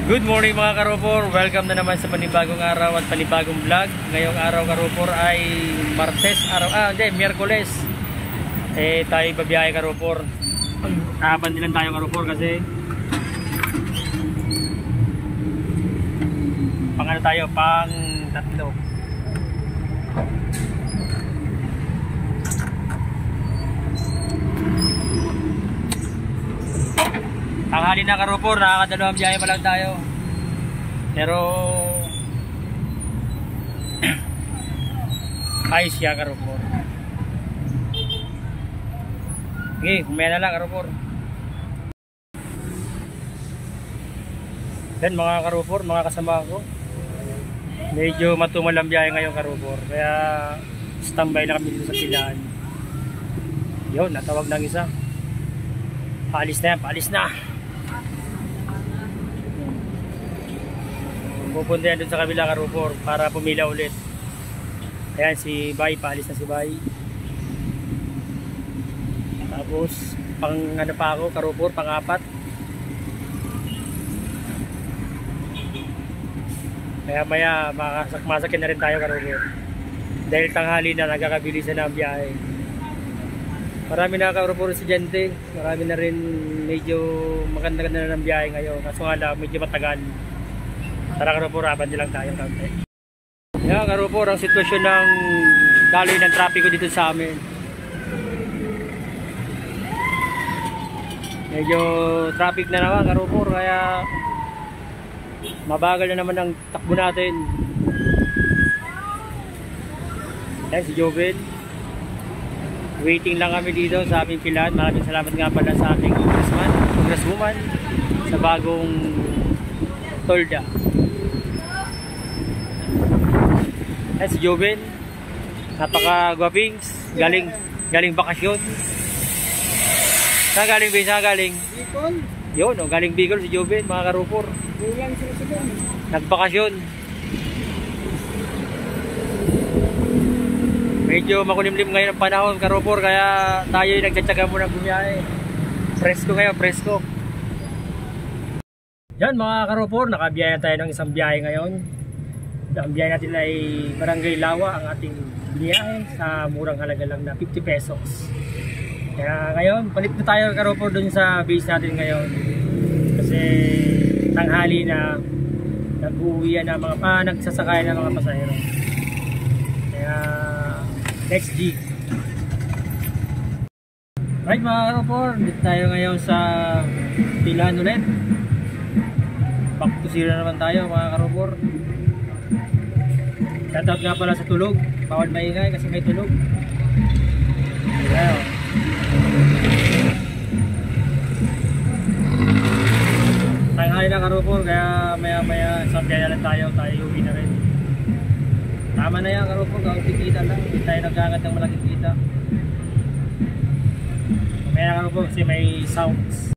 Good morning mga karupor, welcome na naman sa panibagong araw at panibagong vlog. Ngayong araw karupor ay Miyerkules. Tayo babiyahe karupor. Taban din lang tayo karupor kasi pang tatlo. Tanghali na karupor, nakakadalawang biyahe pa lang tayo. Pero ayos siya karupor. Okay, kumaya na lang karupor. Then mga karupor, mga kasama ko, medyo matumal ang biyahe ngayon karupor. Kaya standby na kami dito sa pilaan. Yun, natawag ng isa. Paalis na yan, paalis na. Pupunta yan dun sa kabila karupor para pumila ulit. Ayan si Bay, paalis na si Bay. Tapos pang ano pa ako karupor, pang-apat. Kaya maya masakyan na rin tayo karupor. Dahil tanghali na, nagkakabilisan na ang biyahe. Marami na karupor estudyante. Marami na rin medyo maganda na ng biyahe ngayon. Kaso nga lang medyo matagal. Tara karupor, abandi lang tayo kaunti. Yan karupor, ang sitwasyon ng daloy ng trapiko dito sa amin. Medyo traffic na naman karupor, kaya mabagal na naman ang takbo natin. Yan si Joven. Waiting lang kami dito sa aming pilan. Maraming salamat nga pala sa aming congresswoman sa bagong tolda. Yan si Joven, napaka-gwapings, galing bakasyon. Saan galing ba? Saan galing? Bicol. Yun, galing Bicol si Joven, mga karupor. Nagbakasyon. Medyo makulimlim ngayon ang panahon karupor, kaya tayo nagtsatsaga muna bumiyahe. Presko ngayon, presko. Yan mga karupor, nakabiyaya tayo ng isang biyahe ngayon. Ang biyahe natin ay Barangay Lawa, ang ating biyahe sa murang halaga lang na 50 pesos. Kaya ngayon, palit na tayo karupor dun sa base natin ngayon. Kasi tanghali na, nag-uwian na mga nagsasakay na mga pasahero. Kaya next G. Right mga karupor, dito tayo ngayon sa pilaan ulit. Back to zero naman tayo mga karupor. Shoutout nga pala sa tulog. Bawal maingay kasi may tulog. Ayan. Tanghali na karupor, kaya maya sa biyahe lang tayo uwi na rin. Tama na yan karupor, kaunti kita lang. Hindi tayo nagkagat ng malaking kita. Maya na karupor kasi may sounds.